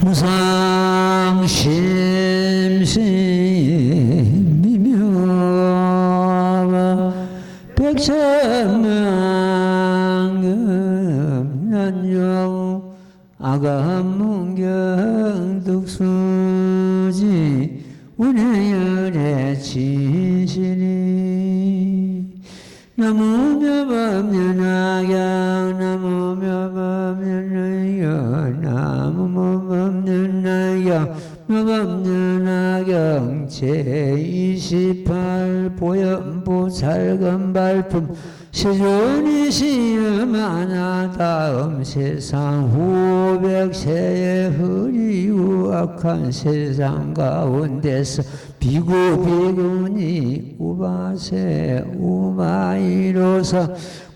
무상심심이며 백천만금연용 아감문경득수지 운해열의 진실이 나무묘법련악양 나무묘법련악양 나무묘법련악양 묘법련악양 제28 보현보살금발품 시존이 시험하나 다음 세상 후백세의 흐리고 악한 세상 가운데서 비구비구니 우바세 우바이로서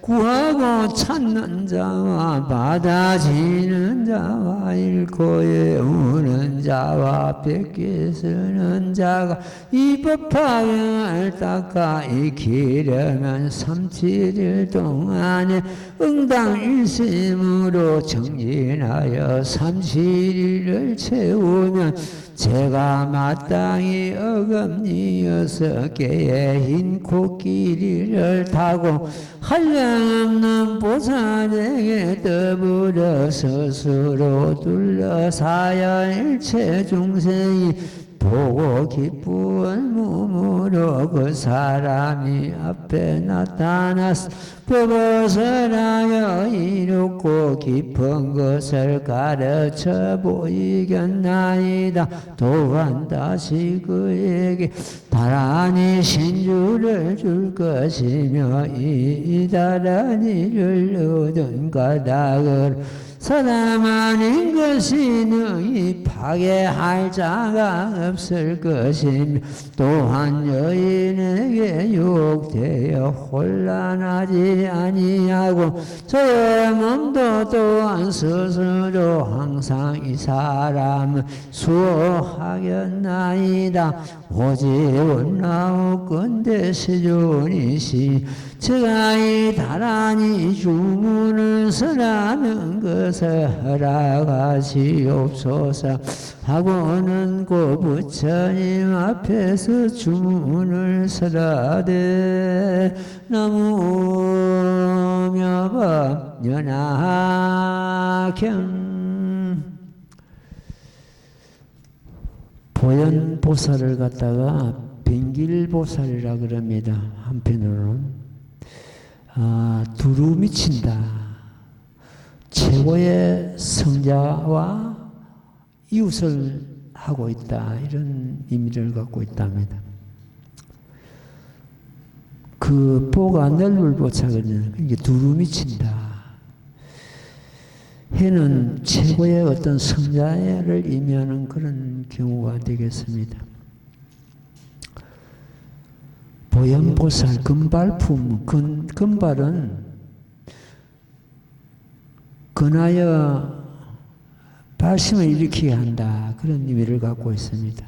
구하고 찾는 자와 받아지는 자와 읽고 외우는 자와 뺏기 쓰는 자가 이 법화경을 닦아 익히려면 37일 동안에 응당일심으로 정진하여 37일을 채우면 제가 마땅히 어금니 6개의 흰 코끼리를 타고 한량없는 보살에게 더불어 스스로 둘러싸여 일체 중생이 보고 기쁜 몸으로 그 사람이 앞에 나타나서 법어설하여 이롭고 깊은 것을 가르쳐 보이겠나이다. 또한 다시 그에게 다란히 신주를 줄 것이며 이 다란히를 얻은 까닭을 사람 아닌 것이 능히 파괴할 자가 없을 것이며 또한 여인에게 유혹되어 혼란하지 아니하고 저의 몸도 또한 스스로 항상 이 사람을 수호하겠나이다. 오직 원나우건대 시존이시 제가 이 다란히 주문을 설하는 것을 허락하시옵소서 하고는 고 부처님 앞에서 주문을 설하되 나무묘법연화경 보현보살을 갖다가 빙길보살이라 그럽니다. 한편으로는 두루 미친다. 최고의 성자와 이웃을 하고 있다. 이런 의미를 갖고 있답니다. 그 보가 넓을 보차거든요. 이게 두루 미친다. 해는 최고의 어떤 성자를 의미하는 그런 경우가 되겠습니다. 보현보살 금발품, 금발은 근하여 발심을 일으키게 한다. 그런 의미를 갖고 있습니다.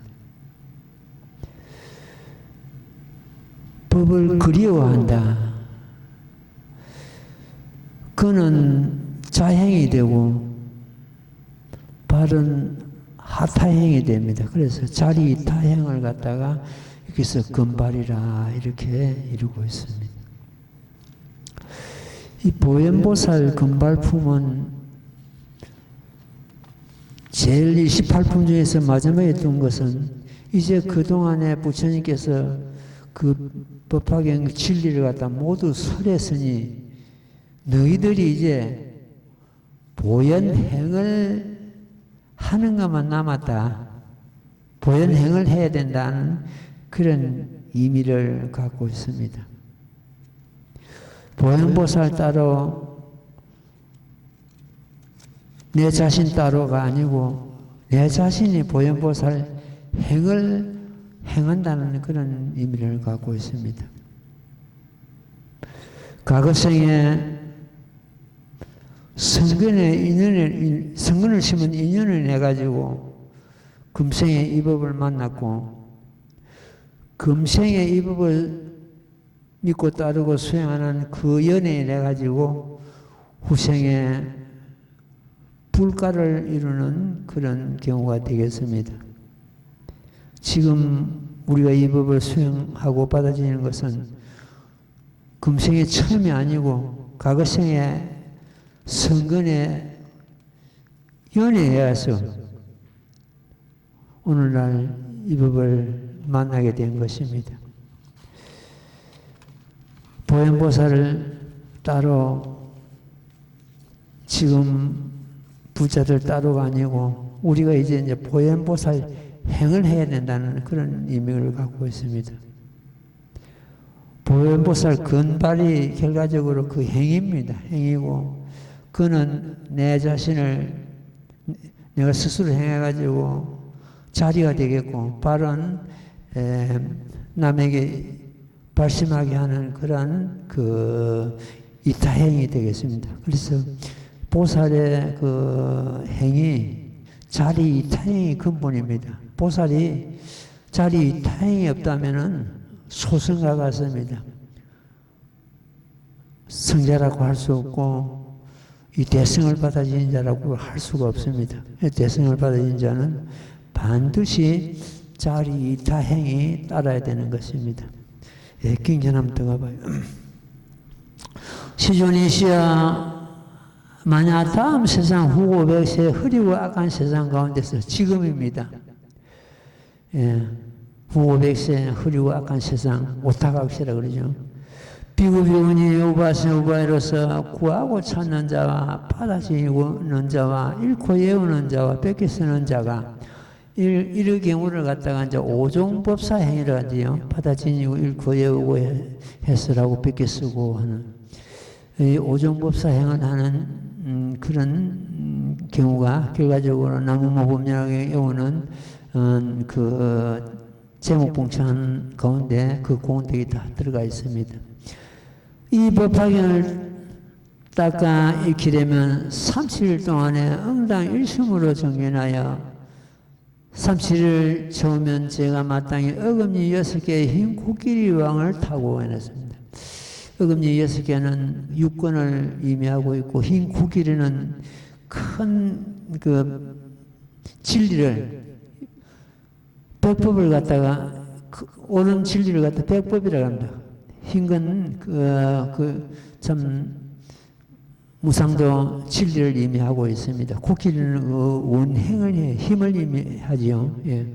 법을 그리워한다. 그는 자행이 되고 발은 하타행이 됩니다. 그래서 자리 타행을 갖다가 여기서 금발이라 이렇게 이루고 있습니다. 이 보현보살 금발품은 제일 28품 중에서 마지막에 둔 것은 이제 그동안에 부처님께서 그 법화경 진리를 갖다 모두 설했으니 너희들이 이제 보현행을 하는 것만 남았다. 보현행을 해야 된다는 그런 의미를 갖고 있습니다. 보현보살 따로 내 자신 따로가 아니고 내 자신이 보현보살 행을 행한다는 그런 의미를 갖고 있습니다. 과거생에 성근을 심은 인연을 해가지고 금생에 이 법을 만났고 금생에 이 법을 믿고 따르고 수행하는 그 연예인 해가지고 후생에 불가를 이루는 그런 경우가 되겠습니다. 지금 우리가 이 법을 수행하고 받아들이는 것은 금생의 처음이 아니고 과거생의 성근에 연애해서 오늘날 이 법을 만나게 된 것입니다. 보현보살을 따로 지금 부자들 따로가 아니고 우리가 이제 보현보살 행을 해야 된다는 그런 의미를 갖고 있습니다. 보현보살 근발이 결과적으로 그 행입니다. 행이고 그는 내 자신을 내가 스스로 행해가지고 자리가 되겠고 발은 남에게 발심하게 하는 그러한 그 이타행이 되겠습니다. 그래서 보살의 그 행이 자리 이타행이 근본입니다. 보살이 자리 이타행이 없다면은 소승가 같습니다. 성자라고 할 수 없고 이 대승을 받아진 자라고 할 수가 없습니다. 대승을 받아진 자는 반드시 자리 이타행이 따라야 되는 것입니다. 예, 경전 한번 더 가봐요. 시존이시야 만약 다음 세상 후 500세 흐리고 악한 세상 가운데서 지금입니다. 예, 후 500세 흐리고 악한 세상 오타각시라 그러죠. 비구비구니 우바세 우바이로서 구하고 찾는 자와 받아지는 자와 잃고 예우는 자와 뺏기 쓰는 자가 이런 경우를 갖다가 이제 오종법사 행위를 하지요. 받아지니고 잃고 예우고 했으라고 뺏기 쓰고 하는 이 오종법사 행을 하는 그런 경우가 결과적으로 나무모범령의 경우는 그 제목봉창 가운데 그 공덕이 다 들어가 있습니다. 이 법화경을 닦아 익히려면 30일 동안에 응당 1심으로 정견하여 37일 처음면 제가 마땅히 어금니 6개의 흰 코끼리 왕을 타고 해놨습니다. 어금니 6개는 육권을 의미하고 있고 흰 코끼리는 큰 그 진리를 백법을 갖다가 옳은 진리를 갖다 백법이라고 합니다. 흰 건 참 무상도 진리를 의미하고 있습니다. 코끼리는 원행을 해 힘을 의미하지요. 예.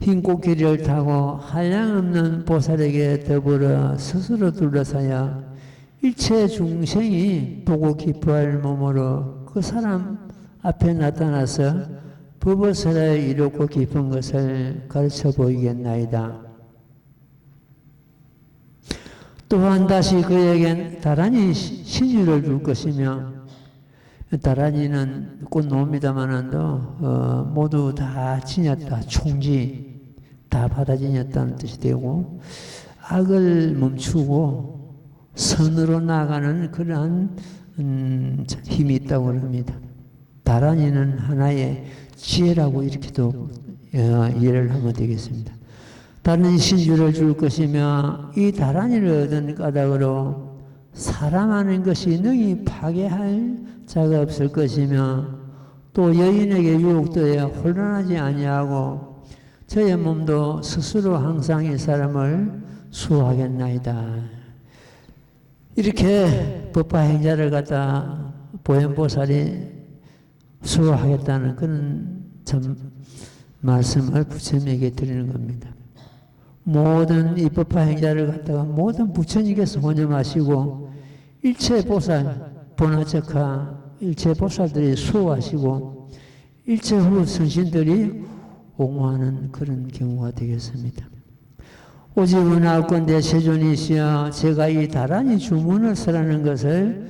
흰 코끼리를 타고 한량없는 보살에게 더불어 스스로 둘러싸여 일체 중생이 보고 기뻐할 몸으로 그 사람 앞에 나타나서 법어설에 이롭고 깊은 것을 가르쳐 보이겠나이다. 또한 다시 그에겐 다란히 신유를 줄 것이며 다란이는 꽃놈입니다만도 모두 다 지녔다. 총지 다 받아 지녔다는 뜻이 되고 악을 멈추고 선으로 나가는 그러한 힘이 있다고 합니다. 다란이는 하나의 지혜라고 이렇게도 이해를 하면 되겠습니다. 다른 신주를 줄 것이며 이 다란이를 얻은 까닭으로 사랑하는 것이 능히 파괴할 자가 없을 것이며 또 여인에게 유혹되어 혼란하지 아니하고 저의 몸도 스스로 항상 이 사람을 수호하겠나이다. 이렇게 법화행자를 갖다 보현보살이 수호하겠다는 그런 참 말씀을 부처님에게 드리는 겁니다. 모든 이 법화행자를 갖다가 모든 부처님께서 혼념하시고 일체 보살, 보나적하 일체 보살들이 수호하시고 일체 후 선신들이 옹호하는 그런 경우가 되겠습니다. 오직 은하건대 세존이시여 제가 이 다란이 주문을 쓰라는 것을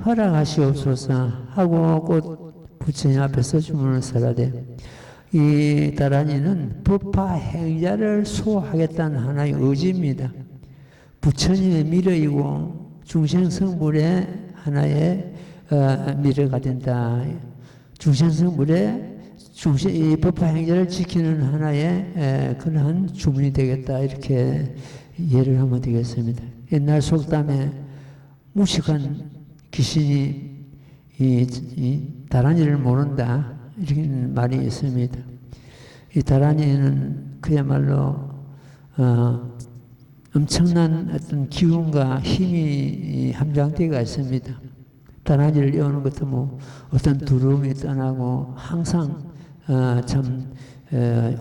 허락하시옵소서 하고 곧 부처님 앞에서 주문을 쓰라되 이 다란이는 법화행자를 수호하겠다는 하나의 의지입니다. 부처님의 미래이고 중생성불의 하나의 미래가 된다. 중생성불의 이 법화행자를 지키는 하나의 그러한 주문이 되겠다. 이렇게 이해를 하면 되겠습니다. 옛날 속담에 무식한 귀신이 이 다란이를 모른다 이렇게 말이 있습니다. 이 다란이는 그야말로 엄청난 어떤 기운과 힘이 함량되어 있습니다. 다란이를 여는 것도 뭐 어떤 두려움이 떠나고 항상 참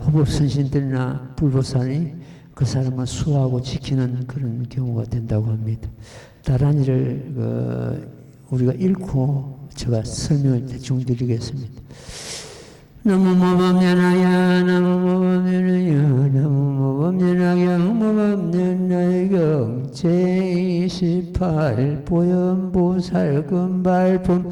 호법선신들이나 불보살이 그 사람을 수호하고 지키는 그런 경우가 된다고 합니다. 다란이를 우리가 읽고 제가 설명을 대충 드리겠습니다. 나무모범연하야 나무모범연하야 나무모범연하경모범연하경 제28 보현보살금발품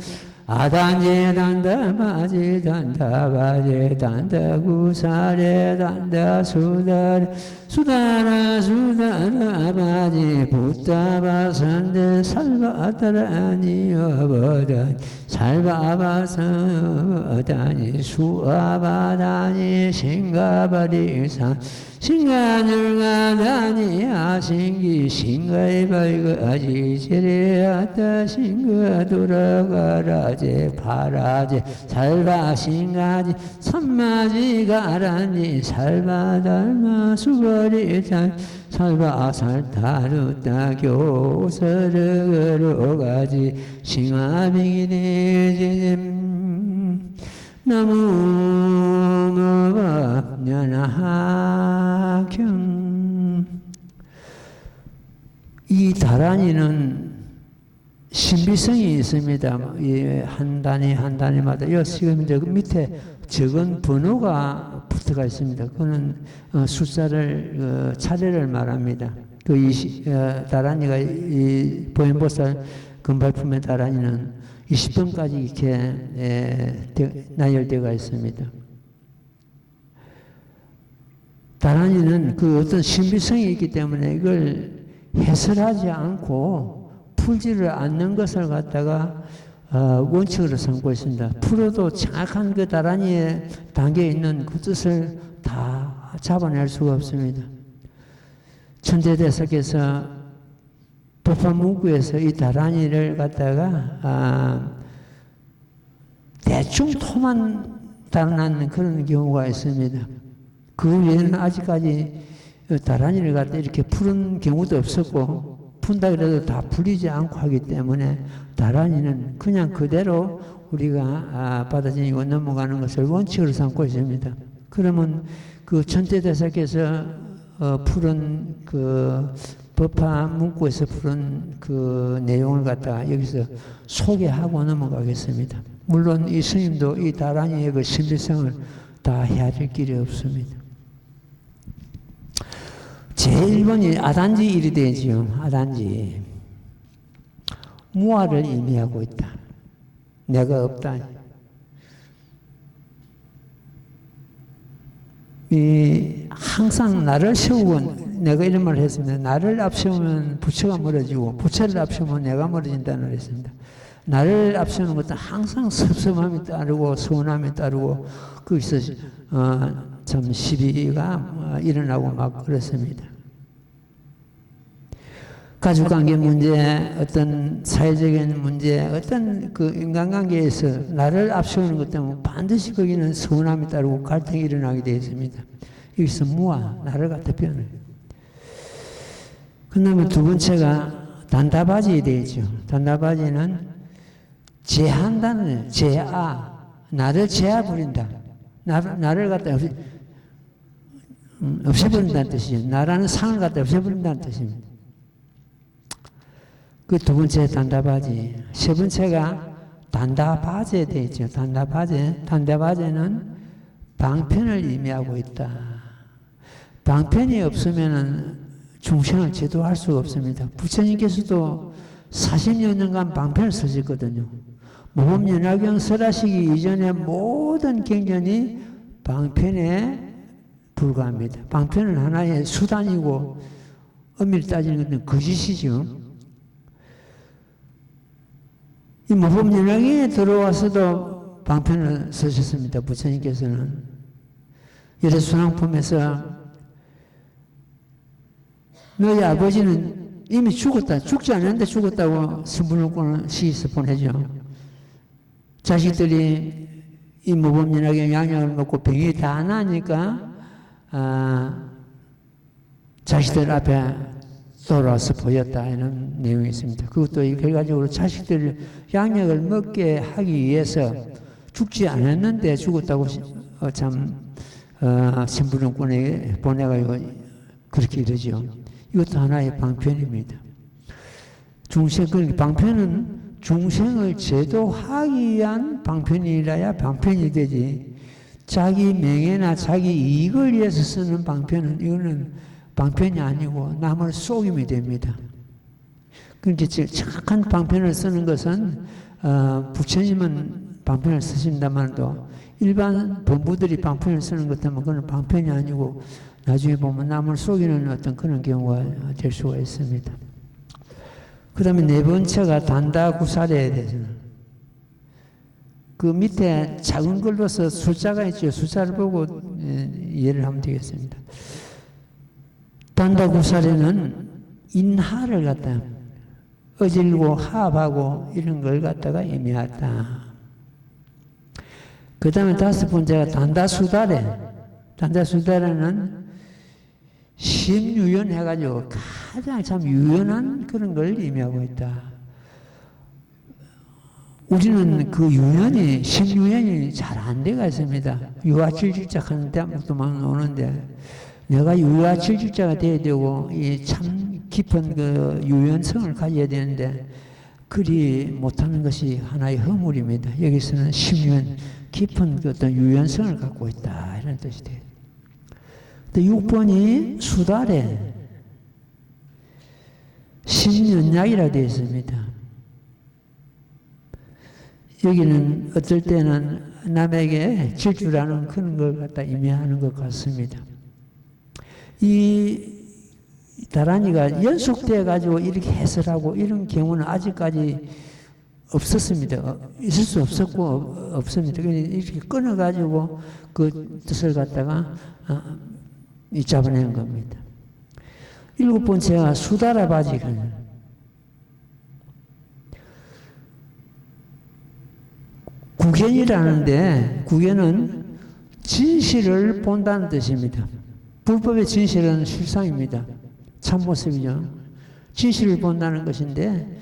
아단제 단다 바제 단다 바제 단다 구사레 단다 수다레 수다라 수다라 바제 부타바산데 살바다라니 어버다니 살바바사다니 수아바다니 신가바리산 신가늘가다니 아신기 신가의 발가지 제레아다 신가 돌아가라제 파라제 살바신가지 삼마지가라니 살바달마 수거리산 살바살타루다 교서르가지 싱아빙이대짐 나무모법연하경. 이 다란이는 신비성이 있습니다. 한 단위 한 단위마다 지금 이제 밑에 적은 번호가 붙어가 있습니다. 그거는 숫자를 차례를 말합니다. 다란이가 이 보현보살 금발품의 다란이는 20번까지 이렇게 나열되어 있습니다. 다란이는 그 어떤 신비성이 있기 때문에 이걸 해설하지 않고 풀지를 않는 것을 갖다가 원칙으로 삼고 있습니다. 풀어도 정확한 그 다란이의 단계에 있는 그 뜻을 다 잡아낼 수가 없습니다. 천대대사께서 법화문구에서 이 다란이를 갖다가 대충 토만 달아난 그런 경우가 있습니다. 그 외에는 아직까지 다란이를 갖다 이렇게 푸는 경우도 없었고 푼다 그래도 다 풀리지 않고 하기 때문에 다란이는 그냥 그대로 우리가 받아들이고 넘어가는 것을 원칙으로 삼고 있습니다. 그러면 그 천태대사께서 푸른 그 법화 문구에서 푸른 그 내용을 갖다가 여기서 소개하고 넘어가겠습니다. 물론 이 스님도 이 다란이의 그 신비성을 다 헤아릴 길이 없습니다. 제1번이 아단지 일이 되지요. 아단지. 무아를 의미하고 있다. 내가 없다. 항상 나를 세우고 내가 이런 말을 했습니다. 나를 앞세우면 부처가 멀어지고 부처를 앞세우면 내가 멀어진다는 말을 했습니다. 나를 앞세우는 것은 항상 섭섭함이 따르고 서운함이 따르고 거기서 참 시비가 일어나고 막 그렇습니다. 가족관계 문제, 어떤 사회적인 문제, 어떤 그 인간관계에서 나를 앞세우는 것 때문에 반드시 거기는 서운함이 따르고 갈등이 일어나게 되어 있습니다. 여기서 무아, 나를 갖다 변해요. 그 다음에 두 번째가 단다바지에 되죠. 단다바지는 제한다는 제아, 나를 제아버린다. 나를 갖다 없애버린다는 뜻이죠. 나라는 상을 갖다 없애버린다는 뜻입니다. 그 두 번째 단다바지. 세 번째가 단다바제에 되죠. 단다바제. 단다바제는 방편을 의미하고 있다. 방편이 없으면은 중생을 제도할 수가 없습니다. 부처님께서도 40여 년간 방편을 쓰셨거든요. 모범연화경 설하시기 이전에 모든 경전이 방편에 불과합니다. 방편은 하나의 수단이고 엄밀히 따지는 것은 거짓이죠. 이 모범연화경에 들어와서도 방편을 쓰셨습니다. 부처님께서는. 열애순환품에서 너희 아버지는 이미 죽었다. 죽지 않았는데 죽었다고 신분을 시에서 보내죠. 자식들이 이 모범연하게 양약을 먹고 병이 다 나니까 자식들 앞에 돌아와서 보였다 이런 내용이 있습니다. 그것도 결과적으로 자식들 양약을 먹게 하기 위해서 죽지 않았는데 죽었다고 신부름꾼에게 보내가지고 그렇게 이러죠. 이것도 하나의 방편입니다. 방편은 중생을 제도하기 위한 방편이라야 방편이 되지, 자기 명예나 자기 이익을 위해서 쓰는 방편은 이거는 방편이 아니고 남을 속임이 됩니다. 그렇게 정확한 방편을 쓰는 것은 부처님은 방편을 쓰신다만도 일반 범부들이 방편을 쓰는 것 때문에 그건 방편이 아니고 나중에 보면 남을 속이는 어떤 그런 경우가 될 수가 있습니다. 그 다음에 네 번째가 단다구사례에 대해서는 그 밑에 작은 걸로서 숫자가 있죠. 숫자를 보고 이해를 하면 되겠습니다. 단다구사례는 인하를 갖다 어질고 하합하고 이런 걸 갖다가 의미하다. 그 다음에 다섯 번째가 단다수다례. 단다수다례는 심유연해가지고 가장 참 유연한 그런 걸 의미하고 있다. 우리는 그 유연이, 심유연이 잘 안 돼가 있습니다. 유아칠직자 하는 대학도 막 오는데, 내가 유아칠직자가 돼야 되고, 이 참 깊은 그 유연성을 가져야 되는데, 그리 못하는 것이 하나의 허물입니다. 여기서는 심유연, 깊은 그 어떤 유연성을 갖고 있다. 이런 뜻이 돼요. 6번이 수달에 신연약이라 되어 있습니다. 여기는 어떨 때는 남에게 질주라는 그런 걸 갖다 의미하는 것 같습니다. 이 다란이가 연속되어 가지고 이렇게 해설하고 이런 경우는 아직까지 없었습니다. 있을 수 없었고 없습니다. 이렇게 끊어 가지고 그 뜻을 갖다가 잡아낸 겁니다. 7번째가 수다라바지는 구견이라는데 구견은 진실을 본다는 뜻입니다. 불법의 진실은 실상입니다. 참모습이죠. 진실을 본다는 것인데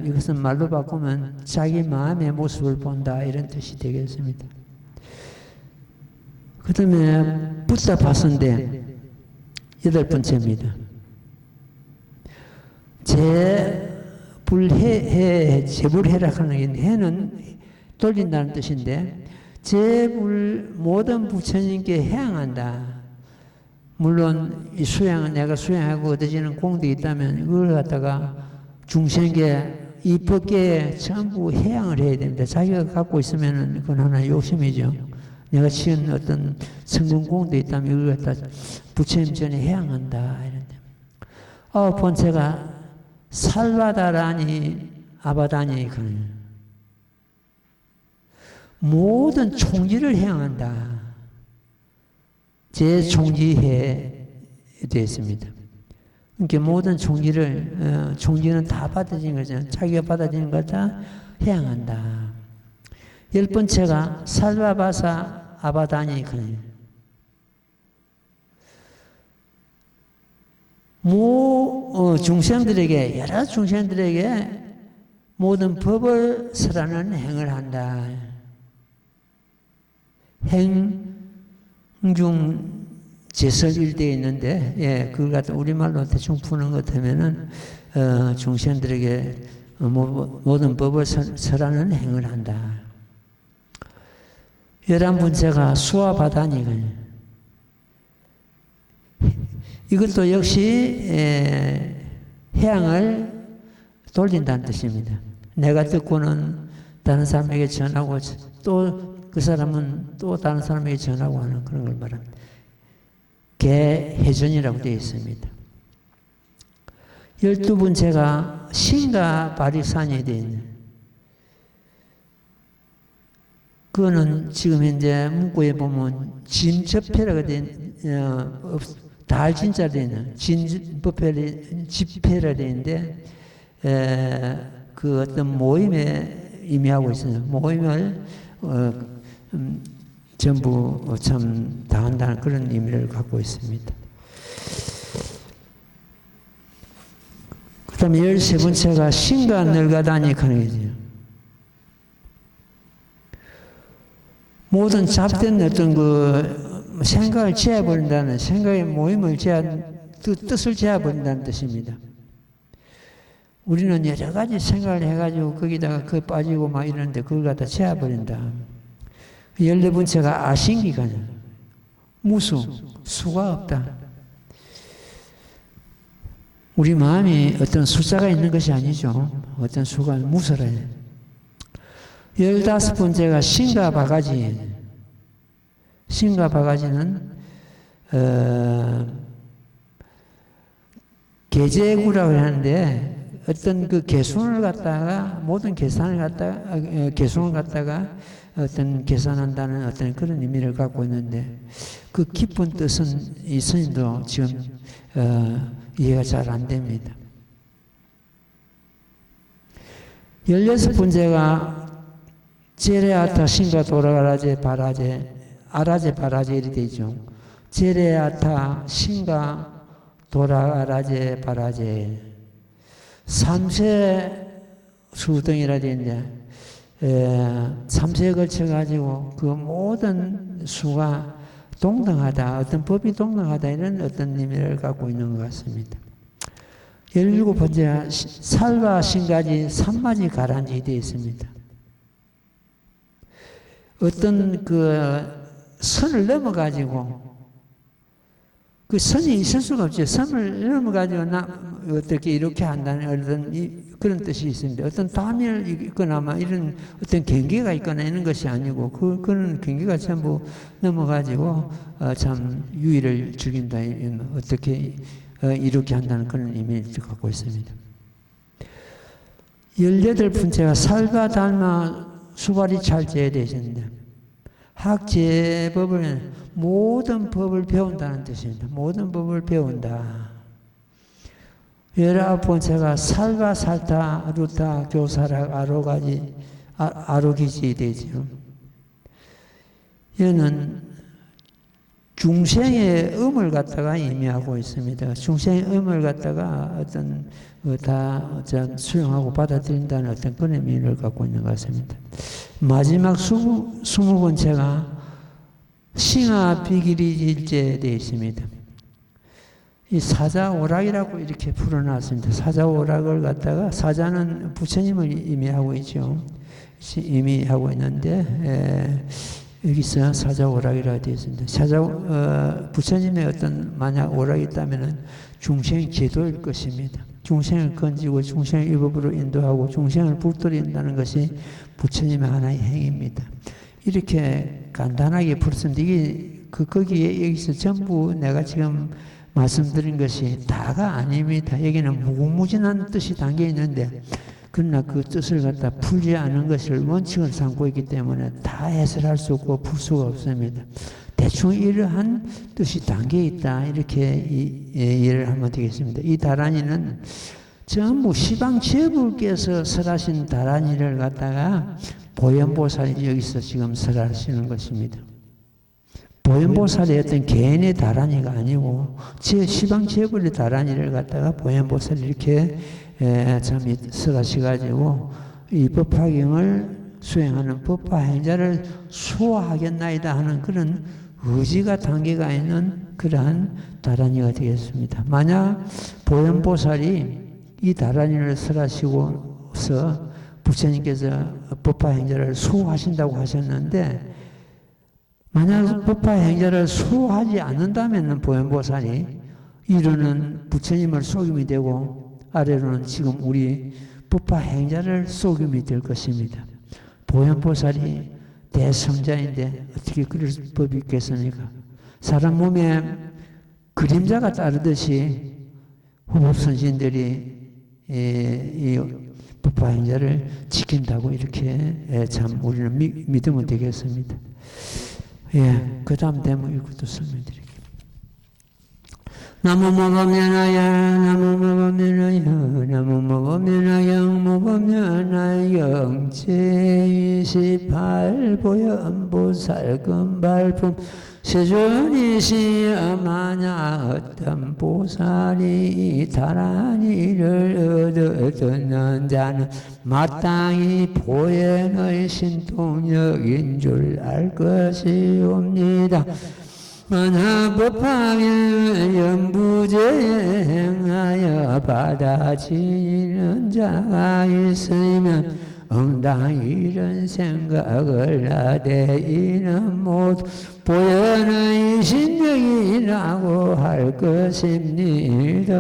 이것은 말로 바꾸면 자기 마음의 모습을 본다 이런 뜻이 되겠습니다. 그 다음에 붓다파선대 8번째입니다. 재불해락하는 게 해는 돌린다는 뜻인데 모든 부처님께 해양한다. 물론 이 수양은 내가 수양하고 얻어지는 공덕이 있다면 그걸 갖다가 중생계 이 법계에 전부 해양을 해야 됩니다. 자기가 갖고 있으면 그건 하나의 욕심이죠. 내가 지은 어떤 성공 공덕이 있다면 이걸 갖다 부처님 전에 해양한다. 이런데 9번째가 살바다라니 아바다니 그는 모든 총지를 해양한다. 제총지해 되어 있습니다. 그러니까 모든 총지는 다 받아지는 거잖아요. 자기가 받아지는 것 다 해양한다. 10번째가 살바바사 아바다니 그는 중생들에게 여러 중생들에게 모든 법을 설하는 행을 한다. 행중 제설일대에 있는데 그걸 갖다 우리말로 대충 푸는 것 하면은 중생들에게 모든 법을 설하는 행을 한다. 11번째가 수화바다니 이것도 역시 해양을 돌린다는 뜻입니다. 내가 듣고는 다른 사람에게 전하고 또 그 사람은 또 다른 사람에게 전하고 하는 그런 걸 말합니다. 개해전이라고 되어 있습니다. 12번째가 신가 바리산이 되어 있는 그거는 지금 현재 문구에 보면 진접회라고 된 달진자 되어 있는 집회라 되어 있는데 그 어떤 모임에 의미하고 있습니다. 모임을 전부 참 다한다는 그런 의미를 갖고 있습니다. 그 다음에 13번째가 신과 늙어다니 하는 거죠. 모든 잡된 어떤 그 생각을 제어버린다는, 생각의 모임을 뜻을 제어버린다는 뜻입니다. 우리는 여러 가지 생각을 해가지고 거기다가 그 빠지고 막 이러는데 그걸 갖다 제어버린다. 14번째가 아신기간이야. 무수, 수가 없다. 우리 마음이 어떤 숫자가 있는 것이 아니죠. 어떤 수가 무서워요. 15번째가 신과 바가지. 신과 바가지는 계제구라고 하는데 어떤 그 계산을 갖다가 모든 계산을 갖다가 어떤 계산한다는 어떤 그런 의미를 갖고 있는데 그 깊은 뜻은 이 스님도 지금 이해가 잘 안 됩니다. 16번째가 제레아타 신과 도라라제 바라제 아라제 바라제 이렇게 되죠. 제레아타 신과 도라라제 바라제 3세 수등이라 되어 있는데 3세에 걸쳐가지고 그 모든 수가 동등하다, 어떤 법이 동등하다 이런 어떤 의미를 갖고 있는 것 같습니다. 17번째 살과 신까지 산마지 가라앉이 되어 있습니다. 어떤 그 선을 넘어가지고 그 선이 있을 수가 없죠. 선을 넘어가지고 어떻게 이렇게 한다는 어떤 그런 뜻이 있습니다. 어떤 담을 있거나 이런 어떤 경계가 있거나 이런 것이 아니고 그런 경계가 전부 넘어가지고 참 유의를 죽인다. 어떻게 이렇게 한다는 그런 의미를 갖고 있습니다. 18번째가 살과 닮아 수발이 찰제에 되셨는데 학제법을 모든 법을 배운다는 뜻입니다. 모든 법을 배운다. 19번째가 살과 살타 루타 교사락 아로가지 아로기지 되죠. 얘는 중생의 음을 갖다가 의미하고 있습니다. 중생의 음을 갖다가 어떤 다 수용하고 받아들인다는 어떤 그런 의미를 갖고 있는 것 같습니다. 마지막 20번째가 싱하 비기리질제에 되어 있습니다. 이 사자오락이라고 이렇게 풀어놨습니다. 사자오락을 갖다가 사자는 부처님을 의미하고 있죠. 의미하고 있는데 여기서 사자오락이라고 되어 있습니다. 부처님의 어떤 만약 오락이 있다면은 중생 제도일 것입니다. 중생을 건지고 중생을 일법으로 인도하고 중생을 불도린다는 것이 부처님의 하나의 행위입니다. 이렇게 간단하게 풀었습니다. 이게 거기에 여기서 전부 내가 지금 말씀드린 것이 다가 아닙니다. 여기는 무궁무진한 뜻이 담겨 있는데 그러나 그 뜻을 갖다 풀지 않은 것을 원칙을 삼고 있기 때문에 다 해설할 수 없고 풀 수가 없습니다. 대충 이러한 뜻이 담겨 있다 이렇게 이해를 하면 되겠습니다. 이 다란이는 전부 시방제불께서 설하신 다란이를 갖다가 보현보살이 여기서 지금 설하시는 것입니다. 보현보살이 어떤 개인의 다란이가 아니고 시방제불의 다란이를 갖다가 보현보살이 이렇게 참 설하셔가지고 이 법화경을 수행하는 법화행자를 수호하겠나이다 하는 그런 의지가 담겨가 있는 그러한 다란이가 되겠습니다. 만약 보현보살이 이 다란이를 설하시고서 부처님께서 법화행자를 수호하신다고 하셨는데 만약 법화행자를 수호하지 않는다면 보현보살이 이루는 부처님을 속임이 되고 아래로는 지금 우리 법화행자를 속임이 될 것입니다. 보현보살이 대성자인데 어떻게 그럴 법이 있겠습니까? 사람 몸에 그림자가 따르듯이 후법선신들이 이 법화행자를 지킨다고 이렇게 참 우리는 믿으면 되겠습니다. 그 다음 대목 읽고 또 설명드릴게요. 나무모범면하여 나무모범면하여 나무모범면하여 모범면하여 제28 보현보살 금발품 세존이시여 만약 어떤 보살이 다란이를 얻었는 자는 마땅히 보현의 신통력인 줄 알 것이옵니다. 만화법하게 연부제에 행하여 받아지는 자가 있으면 응당 이런 생각을 하되 이는 모두 보현의 신명이라고 할 것입니다.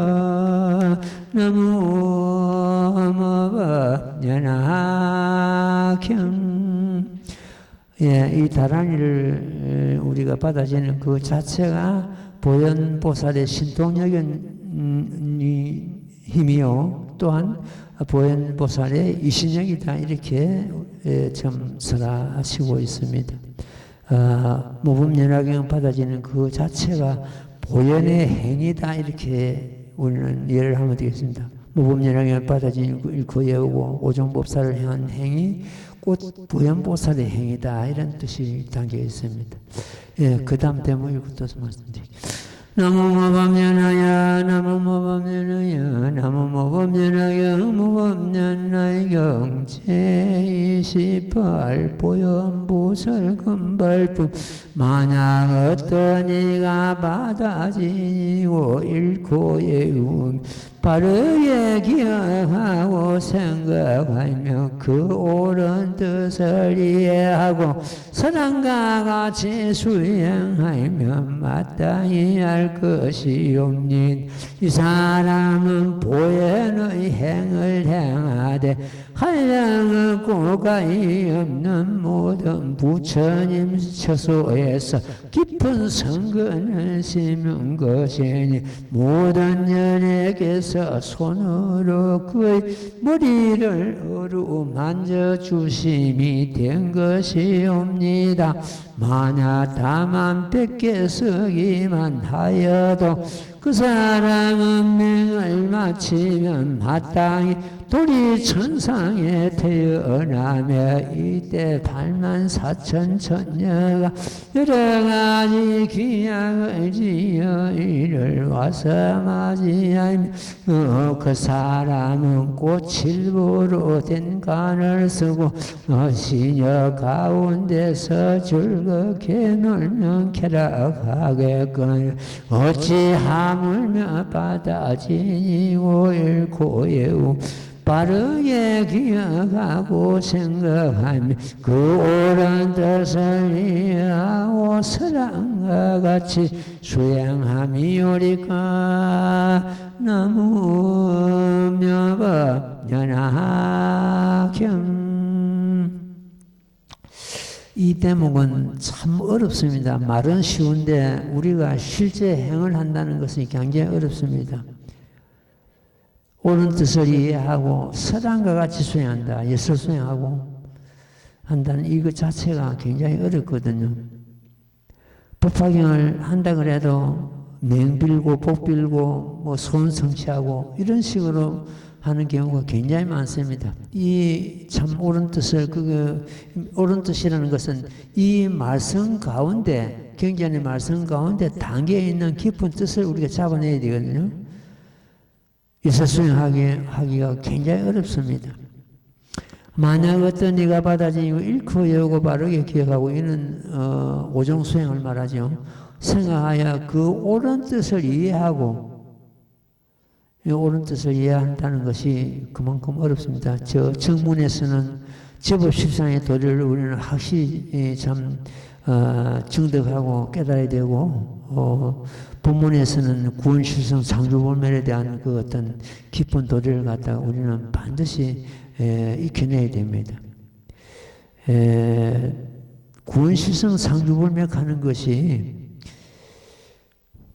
나무법연학형. 예, 이 다란이를 우리가 받아지는 그 자체가 보현보살의 신통력인 힘이요, 또한 보현보살의 이신력이다, 이렇게 좀 설하시고 있습니다. 모범연화경 받아지는 그 자체가 보현의 행위다, 이렇게 우리는 이해를 하면 되겠습니다. 모범연화경 받아지는 그 예우고 오종법사를 향한 행위, 곧 보현보살의 행위다, 이런 뜻이 담겨 있습니다. 예, 그 다음 대목 읽고 또 말씀드릴게요. 나무모범연하여 나무모범연하여 나무모범연하여 무범연하여 제28 보현보살 금발품 만약 어떤 이가 받아지고 잃고 외우면 바르게 기억하고 생각하며 그 옳은 뜻을 이해하고 선함과 같이 수행하면 마땅히 할 것이옵니다. 이 사람은 보현의 행을 행하되 한량을 고가이 없는 모든 부처님 처소에서 깊은 성근을 심은 것이니 모든 연에게서 손으로 그의 머리를 어루만져 주심이 된 것이옵니다. 만약 다만 뺏겨 서기만 하여도 그 사람은 맹을 마치면 마땅히 도리천상에 태어나며 이때 84,000천녀가 여러가지 기약을 지어 이를 와서 맞이하며 그 사람은 꽃일부로 된 간을 쓰고 시녀 가운데서 즐겁게 놀면 쾌락하겠거늘 어찌 하물며 받아지니고 잃고 예우 빠르게 기억하고 생각하며 그 옳은 뜻을 이해하고 사랑과 같이 수행함이오리까. 나무묘법연학경. 이 대목은 참 어렵습니다. 말은 쉬운데 우리가 실제 행을 한다는 것은 굉장히 어렵습니다. 옳은 뜻을 이해하고 서당과 같이 수행한다, 예술 수행하고 한다는 이것 자체가 굉장히 어렵거든요. 법화경을 한다 그래도 맹빌고 복빌고 뭐 소원 성취하고 이런 식으로 하는 경우가 굉장히 많습니다. 이 참 옳은 뜻을 옳은 뜻이라는 것은 이 말씀 가운데, 경전의 말씀 가운데 담겨 있는 깊은 뜻을 우리가 잡아내야 되거든요. 예술 수행하기가 굉장히 어렵습니다. 만약 어떤 이가 받아지고 잃고 외우고 바르게 기억하고 이는 오종 수행을 말하죠. 생각하여 그 옳은 뜻을 이해하고, 이 옳은 뜻을 이해한다는 것이 그만큼 어렵습니다. 저 정문에서는 제법실상의 도리를 우리는 확실히 참 증득하고 깨달아야 되고, 본문에서는 구원실성 창조불멸에 대한 그 어떤 깊은 도리를 갖다가 우리는 반드시 익혀내야 됩니다. 구원실성 창조불멸하는 것이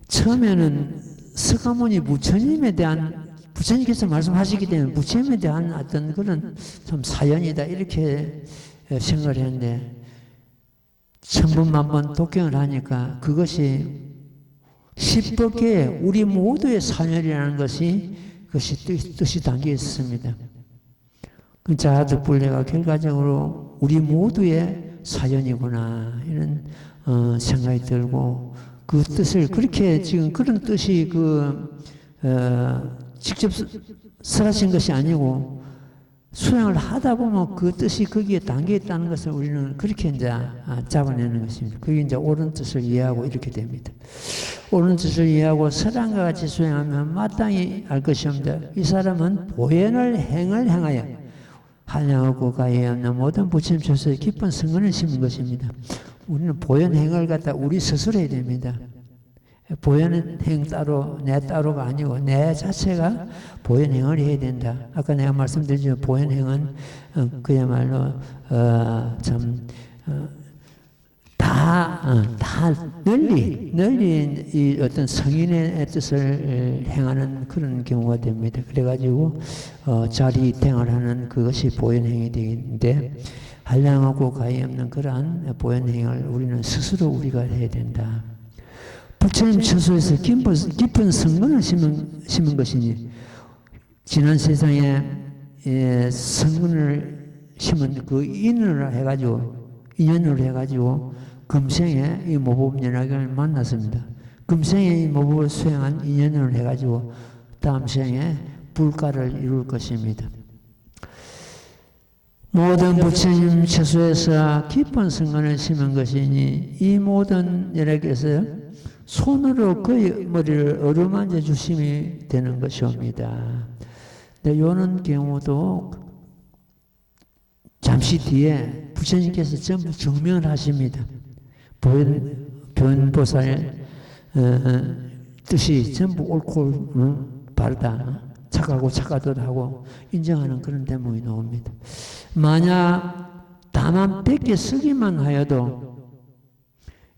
처음에는 서가모니 부처님에 대한, 부처님께서 말씀하시기 때문에 부처님에 대한 어떤 그런 좀 사연이다, 이렇게 생각을 했는데 천번 만번 독경을 하니까 그것이 십법계에 우리 모두의 사멸이라는 것이 그것이 뜻이 담겨 있습니다. 그 자아득불례가 결과적으로 우리 모두의 사연이구나 이런 생각이 들고 그 뜻을 그렇게 지금 그런 뜻이 직접 설하신 것이 아니고 수행을 하다 보면 그 뜻이 거기에 담겨 있다는 것을 우리는 그렇게 이제 잡아내는 것입니다. 그게 이제 옳은 뜻을 이해하고 이렇게 됩니다. 옳은 뜻을 이해하고 설한과 같이 수행하면 마땅히 알 것입니다. 이 사람은 보현을 행을 행하여 한량없고 가히 없는 모든 부처님 처소에 깊은 성근을 심은 것입니다. 우리는 보현행을 갖다 우리 스스로 해야 됩니다. 보현행 따로 내 따로가 아니고 내 자체가 보현행을 해야 된다. 아까 내가 말씀드렸지만 보현행은 그야말로 다 널리 이 어떤 성인의 뜻을 행하는 그런 경우가 됩니다. 그래가지고 자리이행을 하는 그것이 보현행이 되는데 한량하고 가히 없는 그러한 보현행을 우리는 스스로 우리가 해야 된다. 부처님 처소에서 깊은 성근을 심은 것이니 지난 세상에 성근을 심은 그 인연으로 해가지고 금생에 이 모법연학을 만났습니다. 금생에 이 모법을 수행한 인연으로 해가지고 다음 생에 불가를 이룰 것입니다. 모든 부처님 처소에서 깊은 성근을 심은 것이니 이 모든 연락에서 손으로 그의 머리를 어루만져 주심이 되는 것이옵니다. 근데 요런 경우도 잠시 뒤에 부처님께서 전부 증명을 하십니다. 변보살의 뜻이 전부 옳고 바르다. 착하고 착하듯하고 인정하는 그런 대목이 나옵니다. 만약 다만 뺏겨 쓰기만 하여도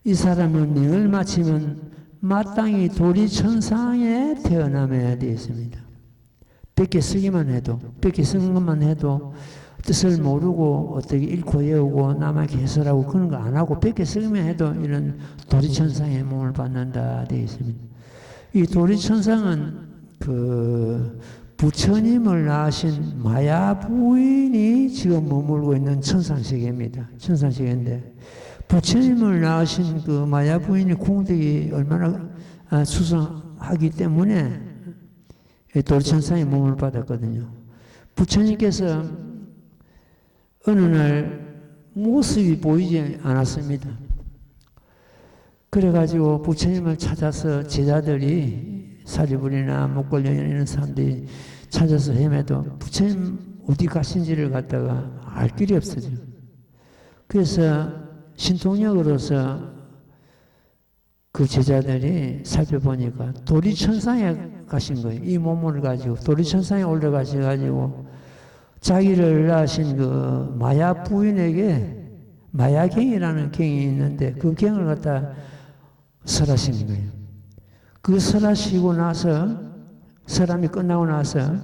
이 사람은 능을 마치면 마땅히 도리천상에 태어남해야 되어 있습니다. 뺏겨 쓰기만 해도, 뺏겨 쓰는 것만 해도 뜻을 모르고 어떻게 읽고 외우고 남에게 해설하고 그런 거 안 하고 뺏겨 쓰기만 해도 이런 도리천상의 몸을 받는다 되어 있습니다. 이 도리천상은 부처님을 낳으신 마야 부인이 지금 머물고 있는 천상세계입니다. 천상세계인데 부처님을 낳으신 그 마야 부인의功德이 얼마나 수상하기 때문에 도리천상의 몸을 받았거든요. 부처님께서 어느 날 모습이 보이지 않았습니다. 그래가지고 부처님을 찾아서 제자들이 사리불이나 목걸리 이런 사람들이 찾아서 헤매도 부처님 어디 가신지를 갖다가 알 길이 없어져. 그래서 신통력으로서 그 제자들이 살펴보니까 도리천상에 가신 거예요. 이 몸을 가지고 도리천상에 올라가셔가지고 자기를 낳으신 그 마야 부인에게 마야경이라는 경이 있는데 그 경을 갖다 설하신 거예요. 그 설하시고 나서 설함이 끝나고 나서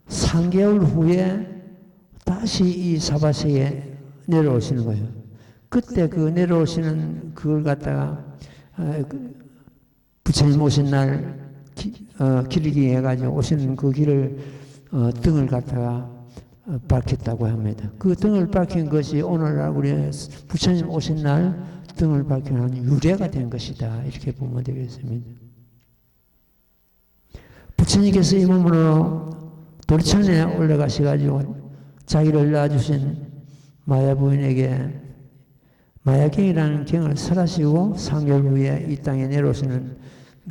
3개월 후에 다시 이 사바세에 내려오시는 거예요. 그때 그 내려오시는 그걸 갖다가 부처님 오신 날 길기 해가지고 오시는 그 길을 등을 갖다가 밝혔다고 합니다. 그 등을 밝힌 것이 오늘날 우리 부처님 오신 날 등을 밝히는 유래가 된 것이다. 이렇게 보면 되겠습니다. 부처님께서 이 몸으로 도리천에 올라가셔가지고 자기를 낳아주신 마야 부인에게 마야경이라는 경을 설하시고 3개월 후에 이 땅에 내려오시는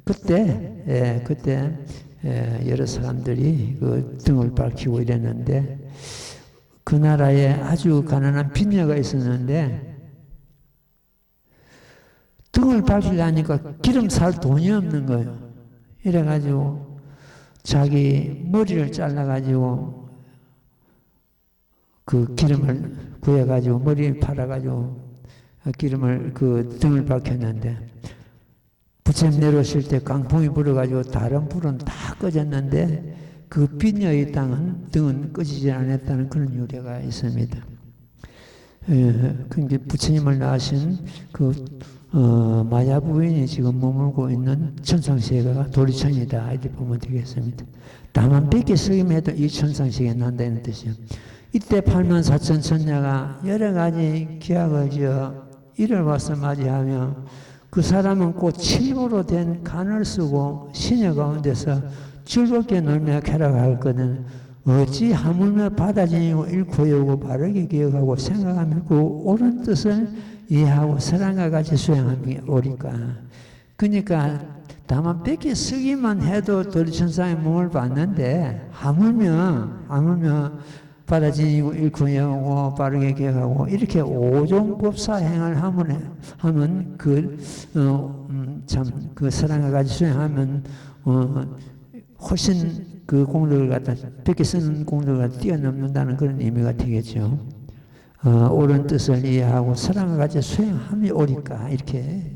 그때 여러 사람들이 그 등을 밝히고 이랬는데 그 나라에 아주 가난한 빈녀가 있었는데 등을 밝히려니까 기름 살 돈이 없는 거예요. 이래가지고 자기 머리를 잘라가지고 그 기름을 구해가지고 머리 팔아가지고 기름을 그 등을 밝혔는데 부처님 내려오실 때 강풍이 불어가지고 다른 불은 다 꺼졌는데 그 빈녀의 등은 꺼지지 않았다는 그런 유래가 있습니다. 그러니까 부처님을 낳으신 그 마야 부인이 지금 머물고 있는 천상세계가 도리천이다 이렇게 보면 되겠습니다. 다만 100개 쓰임해도 이 천상세계 난다는 뜻이요. 이때 84,000 천녀가 여러 가지 기약을 지어 이를 와서 맞이하며 그 사람은 곧 칠보로 된 간을 쓰고 시녀 가운데서 즐겁게 놀며 쾌락하거든 어찌 하물며 받아지니고 잃고 외우고 바르게 기억하고 생각하며 그 옳은 뜻을 이해하고 사랑과 같이 수행하며 오리까. 그러니까 다만 100개 쓰기만 해도 도리천상의 몸을 받는데 하물며 받아지니고 잃고 외우고 바르게 기억하고 이렇게 오종법사행을 하면 그 사랑과 같이 수행하면 훨씬 그 공덕을 갖다 100개 쓰는 공덕을 갖다 뛰어넘는다는 그런 의미가 되겠죠. 옳은 뜻을 이해하고 사랑과 같이 수행함이 오리까 이렇게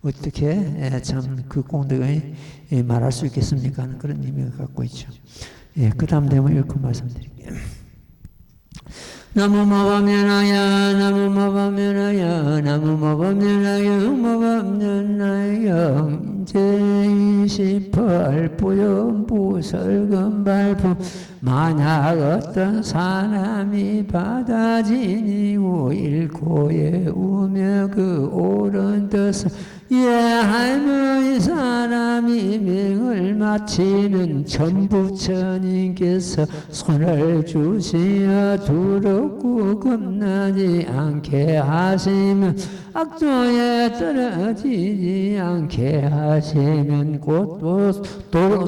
어떻게 참 그 공덕을 말할 수 있겠습니까 하는 그런 의미가 갖고 있죠. 그 다음 대목 읽고 말씀드릴게요. 나무마밤연하야 나무마밤연하야 나무마밤연하야 마밤연하야 제28 부연부설금발품 만약 어떤 사람이 받아지니고 잃고 외우며 그 옳은 뜻을 이해하며 이 사람이 명을 마치면 천부처님께서 손을 주시어 두렵고 겁나지 않게 하시면 악도에 떨어지지 않게 하시면 곧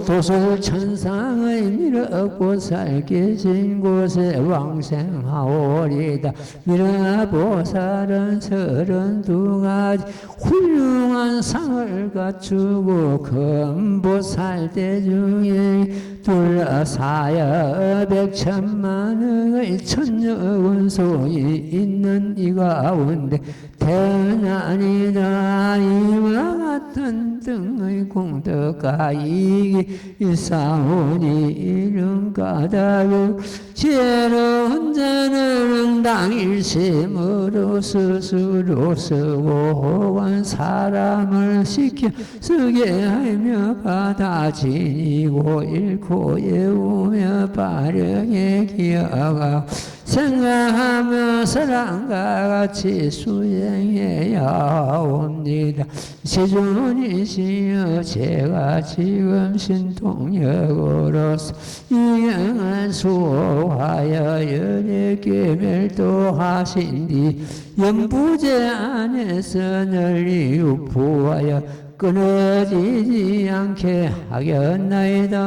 도솔천상의 미륵고 살계신 곳에 왕생하오리다. 미륵보살은 32가지 훌륭한 상을 갖추고 금보살 대중에 둘러싸여 100천만의 천녀원소이 있는 이 가운데 태어나니라. 이와 같은 등의 공덕과 이익이 있사오니 이런 까닭을 지혜로운 자는 당일심으로 스스로 쓰고 혹은 사람을 시켜 쓰게 하며 받아지니고 잃고 외우며 바르게 기억하고 생각하며 사랑과 같이 수행해야 옵니다. 시존이시여 제가 지금 신통력으로서 유행을 수호하여 연예계 멸도하신 뒤 연부제 안에서 널리 유포하여 끊어지지 않게 하겠나이다.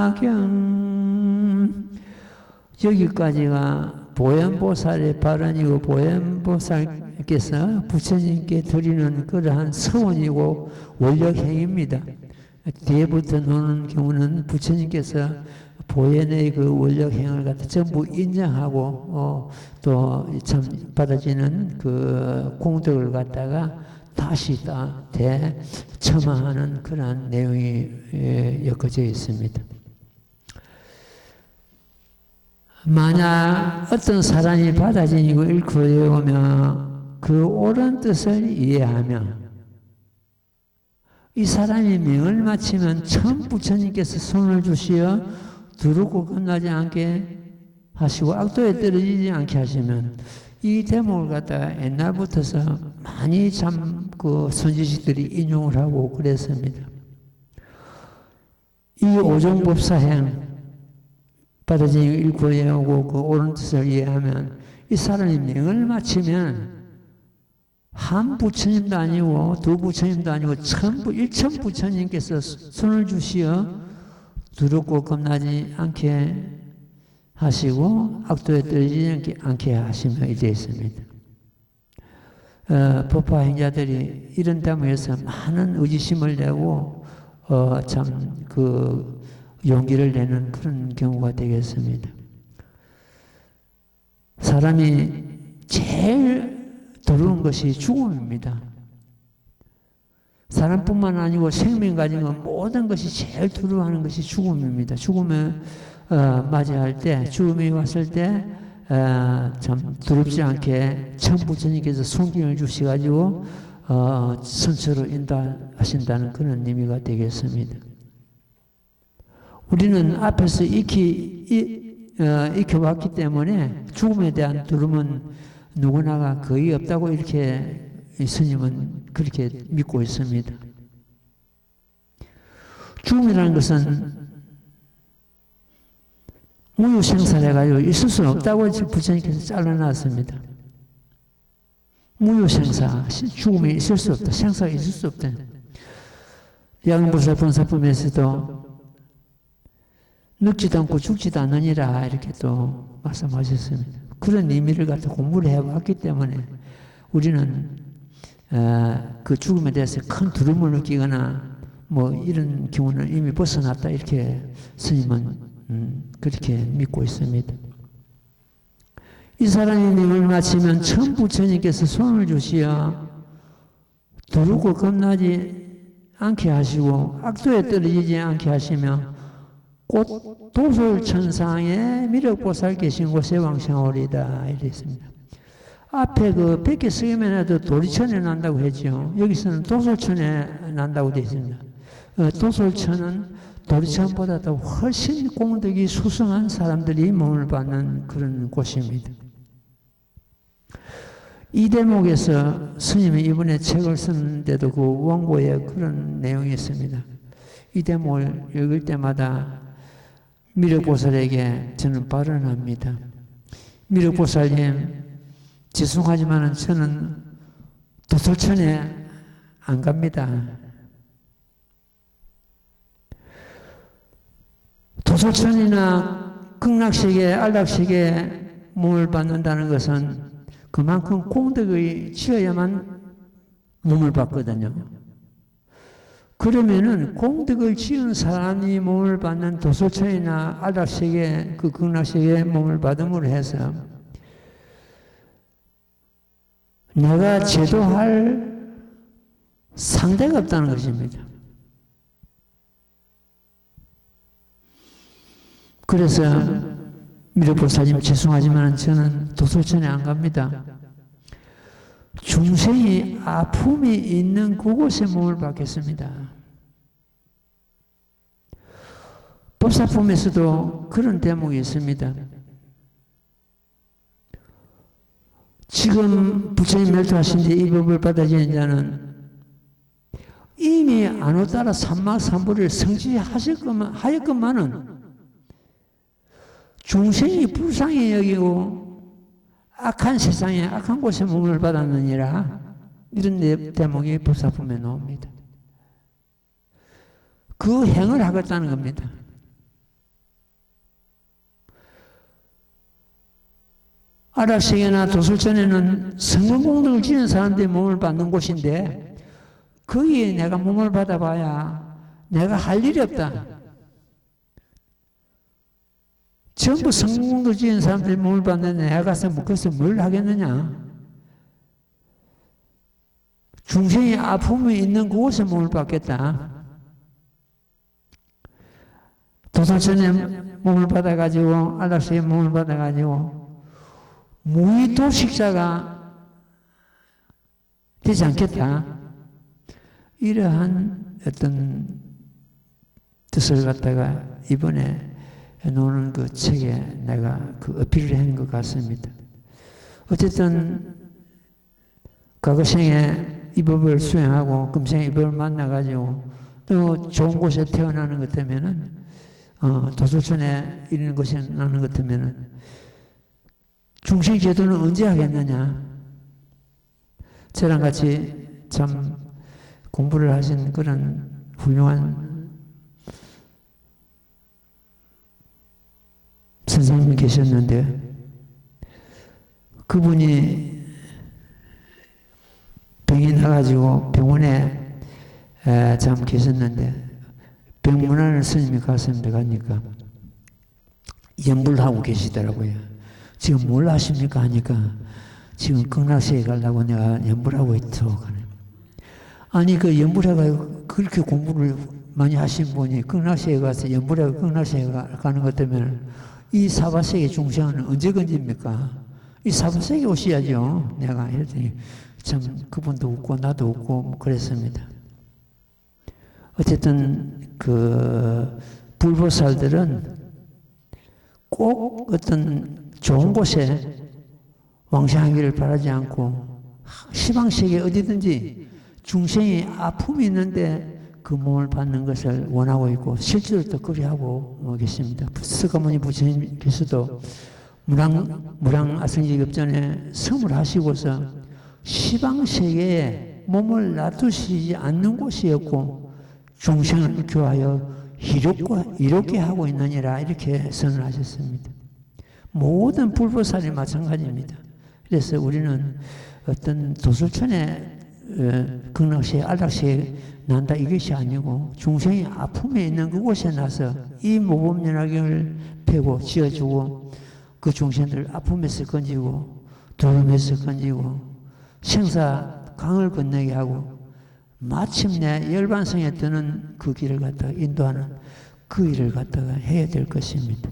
나무며법연하경. 여기까지가 보현보살의 발언이고 보현보살께서 부처님께 드리는 그러한 서원이고 원력행입니다. 뒤에부터 노는 경우는 부처님께서 보현의 그 원력행을 갖다 전부 인정하고 또 참 받아지는 그 공덕을 갖다가 다시 다 대첨화하는 그런 내용이 엮어져 있습니다. 만약 어떤 사람이 받아지니고 잃고 외우며 그 옳은 뜻을 이해하며 이 사람이 명을 마치면 처음 부처님께서 손을 주시어 두렵고 겁나지 않게 하시고 악도에 떨어지지 않게 하시면 이 대목을 갖다가 옛날부터서 많이 참 그 선지식들이 인용을 하고 그랬습니다. 이 오종법사행 받아지니고 읽고 외우고 그 옳은 뜻을 이해하면 이 사람이 명을 마치면 한 부처님도 아니고 두 부처님도 아니고 일천 부처님께서 손을 주시어 두렵고 겁나지 않게 하시고 악도에 떨어지지 않게 하시며 이제 있습니다. 법화 행자들이 이런 대목에서 많은 의지심을 내고 참 그 용기를 내는 그런 경우가 되겠습니다. 사람이 제일 두려운 것이 죽음입니다. 사람뿐만 아니고 생명 가진 것 모든 것이 제일 두려워하는 것이 죽음입니다. 죽음에 맞이할 때, 죽음이 왔을 때, 참 두렵지 않게 천부처님께서 손길을 주셔가지고, 선처로 인도하신다는 그런 의미가 되겠습니다. 우리는 앞에서 익혀왔기 때문에 죽음에 대한 두려움은 누구나가 거의 없다고 이렇게 스님은 그렇게 믿고 있습니다. 죽음이라는 것은 무유생사해가지고 있을 수 없다고 부처님께서 잘라놨습니다. 무유생사, 죽음이 있을 수 없다. 생사가 있을 수 없다. 야경보살 본사품에서도 늙지도 않고 죽지도 않느니라 이렇게 또 말씀하셨습니다. 그런 의미를 갖다 공부를 해왔기 때문에 우리는 그 죽음에 대해서 큰 두려움을 느끼거나 뭐 이런 경우는 이미 벗어났다 이렇게 스님은 그렇게 믿고 있습니다. 이 사람이 님을 마치면 처음 부처님께서 손을 주시어 두렵고 겁나지 않게 하시고 악도에 떨어지지 않게 하시며 곧 도솔천상에 미륵보살 계신 곳에 왕생하오리다 이랬습니다. 앞에 그 백개 쓰기면에도 도리천에 난다고 했죠. 여기서는 도솔천에 난다고 되어 있습니다. 도솔천은 도리천보다도 훨씬功德이 수승한 사람들이 몸을 받는 그런 곳입니다. 이 대목에서 스님이 이번에 책을 쓰는데도 그 원고에 그런 내용이 있습니다. 이 대목을 읽을 때마다 미륵보살에게 저는 발언합니다. 미륵보살님, 죄송하지만 저는 도솔천에 안 갑니다. 도솔천이나 극락세계, 안락세계에 몸을 받는다는 것은 그만큼功德을 지어야만 몸을 받거든요. 그러면은功德을 지은 사람이 몸을 받는 도솔천이나 안락세계, 그 극락세계에 몸을 받음으로 해서 내가 제도할 상대가 없다는 것입니다. 그래서 미륵보살님 죄송하지만 저는 도솔천에 안 갑니다. 중생이 아픔이 있는 그곳에 몸을 받겠습니다. 법사품에서도 그런 대목이 있습니다. 지금 부처님 멸도하신 뒤 이 법을 받아지는 자는 이미 안오따라 삼막삼부를 성취하였건만은 중생이 불쌍히 여기고 악한 세상에 악한 곳에 몸을 받았느니라 이런 대목이 법사품에 나옵니다. 그 행을 하겠다는 겁니다. 안락세계나 도솔천에는 성공功德을 지은 사람들이 몸을 받는 곳인데 거기에 내가 몸을 받아봐야 내가 할 일이 없다. 전부 성공功德을 지은 사람들이 몸을 받는데 내가 가서 거기서 뭘 하겠느냐. 중생이 아픔이 있는 그곳에 몸을 받겠다. 도솔천에 몸을 받아가지고 안락세계에 몸을 받아가지고 무의도식자가 되지 않겠다. 이러한 어떤 뜻을 갖다가 이번에 놓는 그 책에 내가 그 어필을 하는 것 같습니다. 어쨌든 과거 생에 이 법을 수행하고 금생에 이 법을 만나가지고 또 좋은 곳에 태어나는 것 때문에는 도솔천에 이런 곳에 나는 것 때문에는 중생 제도는 언제 하겠느냐? 저랑 같이 참 공부를 하신 그런 훌륭한 선생님이 계셨는데 그분이 병이 나가지고 병원에 참 계셨는데 병문안을 스님이 갔습니다. 가니까 연불을 하고 계시더라고요. 지금 뭘 하십니까? 하니까 지금 극락세계 가려고 내가 연불하고 있어. 아니 그 연불해가 그렇게 공부를 많이 하신 분이 극락세계 가서 연불에 극락세계 가는 것 때문에 이 사바세계 중생은 언제 건집니까? 이 사바세계 오셔야죠. 내가 했더니 참 그분도 웃고 나도 웃고 뭐 그랬습니다. 어쨌든 그 불보살들은 꼭 어떤 좋은 곳에 왕생하기를 바라지 않고 시방세계 어디든지 중생이 아픔이 있는데 그 몸을 받는 것을 원하고 있고 실제로 또 그리하고 계십니다. 스가모니 부처님께서도 무량아성지급전에 성을 하시고서 시방세계에 몸을 놔두시지 않는 곳이었고 중생을 교하여 이롭게 하고 있느니라 이렇게 선언하셨습니다. 모든 불보살이 마찬가지입니다. 그래서 우리는 어떤 도술천에 극락세계, 안락세계 난다 이것이 아니고 중생이 아픔에 있는 그곳에 나서 이 모범연화경을 펴고 지어주고 그 중생들 아픔에서 건지고 두려움에서 건지고 생사 강을 건너게 하고 마침내 열반성에 드는 그 길을 갖다가 인도하는 그 일을 갖다가 해야 될 것입니다.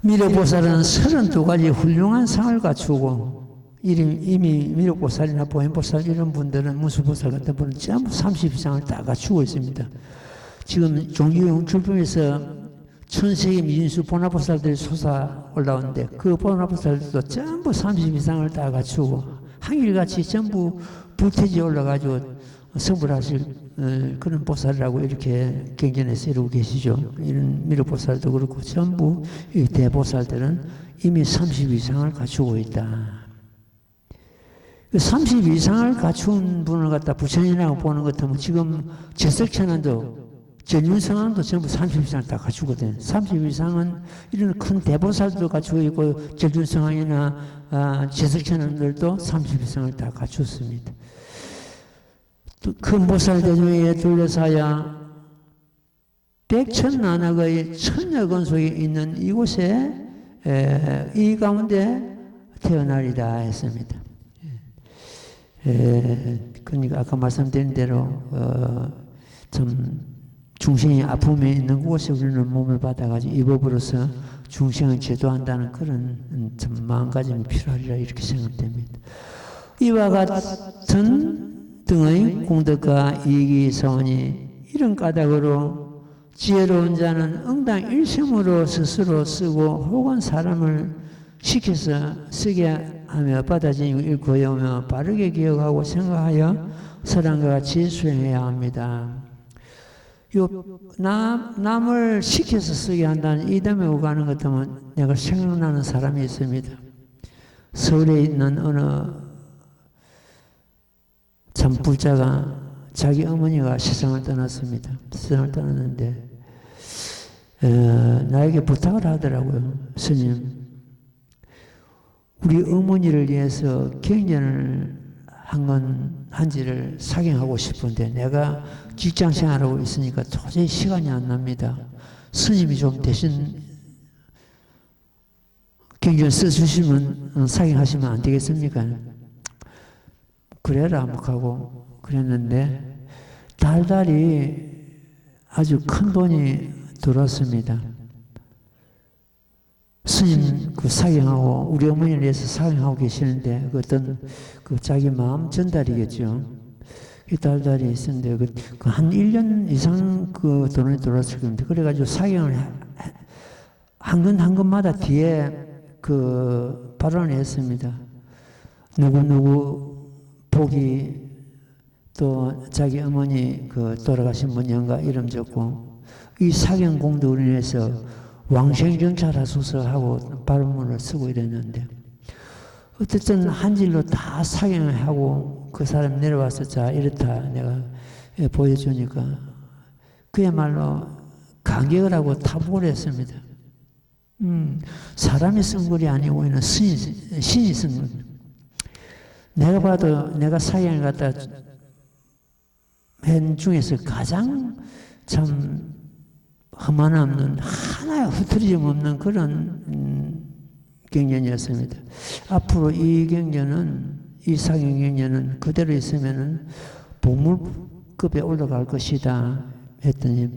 미륵보살은 32가지 훌륭한 상을 갖추고 이미 미륵보살이나 보현보살 이런 분들은 무수보살 같은 분은 전부 32상을 다 갖추고 있습니다. 지금 종교용 출품에서 천세계 미진수 보나보살들이 솟아 올라오는데 그 보나보살들도 전부 32상을 다 갖추고 한결같이 전부 불태지에 올라가지고 성불하실 그런 보살이라고 이렇게 경전에서 이루고 계시죠. 이런 미륵보살도 그렇고 전부 이 대보살들은 이미 32상을 갖추고 있다. 32상을 갖춘 분을 갖다 부처님이라고 보는 것 같으면 지금 제석천안도 전륜성왕도 전부 32상을 다 갖추거든. 32상은 이런 큰 대보살도 갖추고 있고 전륜성왕이나 제석천안들도 32상을 다 갖췄습니다. 큰 보살대중에 둘러싸여 백천난악의 천여건속에 있는 이곳에 이 가운데 태어나리다 했습니다. 그러니까 아까 말씀드린 대로 참 중생이 아픔에 있는 곳에 우리는 몸을 받아가지고 이 법으로서 중생을 제도한다는 그런 참 마음가짐이 필요하리라 이렇게 생각됩니다. 이와 같은 등의 공덕과 이익이 서오니 이런 까닭으로 지혜로운 자는 응당 일심으로 스스로 쓰고 혹은 사람을 시켜서 쓰게 하며 받아진 읽고 외우며 바르게 기억하고 생각하여 서랑과 같이 수행해야 합니다. 남을 시켜서 쓰게 한다는 이담에 오가는 것 때문에 내가 생각나는 사람이 있습니다. 서울에 있는 어느 참 부자가 자기 어머니가 세상을 떠났습니다. 세상을 떠났는데 나에게 부탁을 하더라고요. 스님, 우리 어머니를 위해서 경전을 한지를 사경하고 싶은데 내가 직장 생활하고 있으니까 도저히 시간이 안 납니다. 스님이 좀 대신 경전 써주시면 사경하시면 안 되겠습니까? 그래라 하고 그랬는데 달달이 아주 큰 돈이 들어왔습니다. 스님 그 사경하고 우리 어머니를 위해서 사경하고 계시는데 그 어떤 그 자기 마음 전달이겠죠. 이 달달이 있었는데 그 한 1년 이상 그 돈이 들어왔을 겁니다. 그래가지고 사경을 한 건마다 뒤에 그 발언을 했습니다. 누구 복이 또 자기 어머니 그 돌아가신 분 영가 이름 적고 이 사경 공덕을 인해서 왕생정찰하소서 하고 발문을 쓰고 이랬는데 어쨌든 한 질로 다 사경을 하고 그 사람 내려와서 자 이렇다 내가 보여주니까 그야말로 감격을 하고 타복을 했습니다. 사람이 쓴 글이 아니고 이는 신이 쓴 겁니다. 내가 봐도 내가 사경을 갖다 한 중에서 가장 참 흠한 없는 하나의 흐트러짐 없는 그런 경전이었습니다. 앞으로 이 경전은 이 사경 경전은 그대로 있으면은 급에 올라갈 것이다 했더니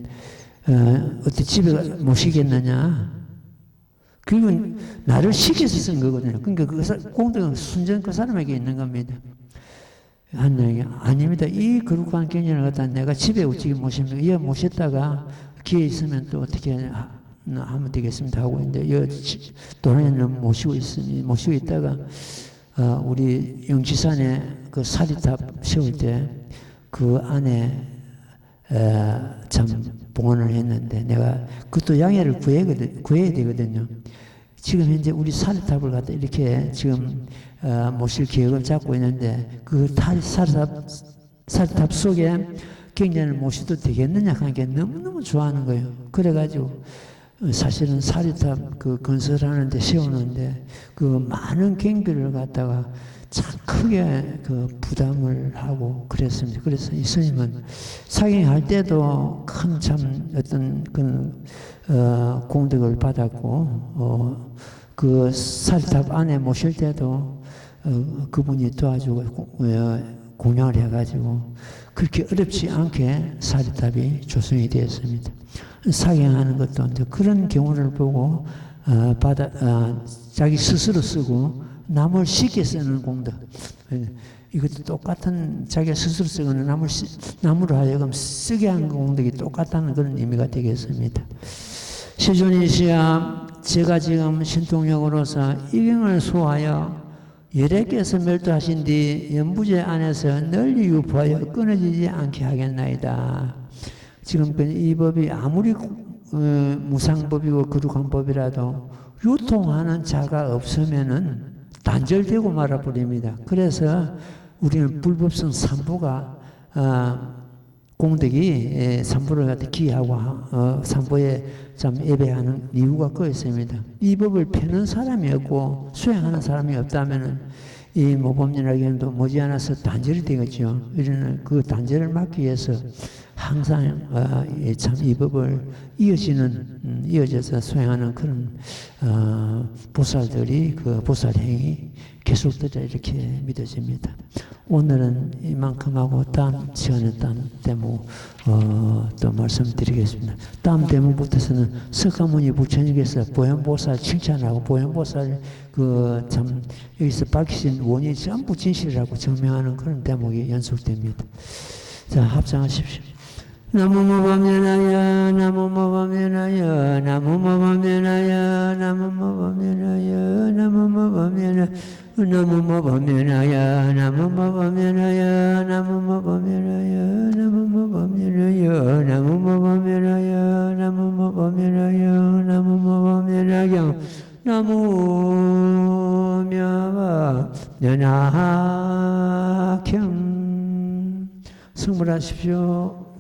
어떻게 집에 모시겠느냐? 그건 나를 시켜서 쓴 거거든요. 그러니까 공덕은 순전 그 사람에게 있는 겁니다. 하나님이 아닙니다. 이 거룩한 경전을 갖다 내가 집에 어떻게 모십니까? 이 모셨다가 기회 있으면 또 어떻게 하면 되겠습니다 하고 있는데 도련님 모시고 있다가 우리 영지산에 그 사리탑 세울 때 그 안에 참 봉헌을 했는데 내가 그것도 양해를 구해야 되거든요. 지금 현재 우리 사리탑을 갖다 이렇게 지금 모실 계획을 잡고 있는데 그 사리탑 속에 경전을 모셔도 되겠느냐 하는 게 너무너무 좋아하는 거예요. 그래가지고 사실은 사리탑 그 건설하는데 세우는데 그 많은 경비를 갖다가 참 크게 그 부담을 하고 그랬습니다. 그래서 이 스님은 사경할 때도 큰 참 어떤 그 공덕을 받았고 그 사리탑 안에 모실 때도 그분이 도와주고 공양을 해가지고 그렇게 어렵지 않게 사리탑이 조성이 되었습니다. 사경하는 것도 이제 그런 경우를 보고 자기 스스로 쓰고 남을 쉽게 쓰는 공덕. 이것도 똑같은 자기가 스스로 쓰거나 남으로 하여금 쓰게 한 공덕이 똑같다는 그런 의미가 되겠습니다. 시존이시야 제가 지금 신통력으로서 이경을 소하여 열애께서 멸도하신 뒤 연부제 안에서 널리 유포하여 끊어지지 않게 하겠나이다. 지금 이 법이 아무리 무상법이고 거룩한 법이라도 유통하는 자가 없으면은 단절되고 말아버립니다. 그래서 우리는 불법성 삼보가 공덕이 삼보를 갖다 기하고 삼보에 참 예배하는 이유가 그 있습니다. 이 법을 펴는 사람이 없고 수행하는 사람이 없다면은 이 모범연락에도 머지않아서 단절이 되겠죠. 이러는 그 단절을 막기 위해서 항상 참 이 법을 이어져서 수행하는 그런 보살들이 그 보살행이 계속되자 이렇게 믿어집니다. 오늘은 이만큼 하고 다음 시간에 다음 대목 또 말씀드리겠습니다. 다음 대목부터서는 석가모니 부처님께서 보현보살 칭찬하고 보현보살 그 참 여기서 밝히신 원인이 전부 진실이라고 증명하는 그런 대목이 연속됩니다. 자, 합장하십시오. 나무모범연하여 나무모범연하여 나무모범연하여 나무모범연하여 나무모범연하여 나무모범연하여 나무모범연하여 나무모범연하여 나무모범연하여 나무모범연하여 나무모범연하여 나무모범연하여 나무묘연하경 성불하십시오.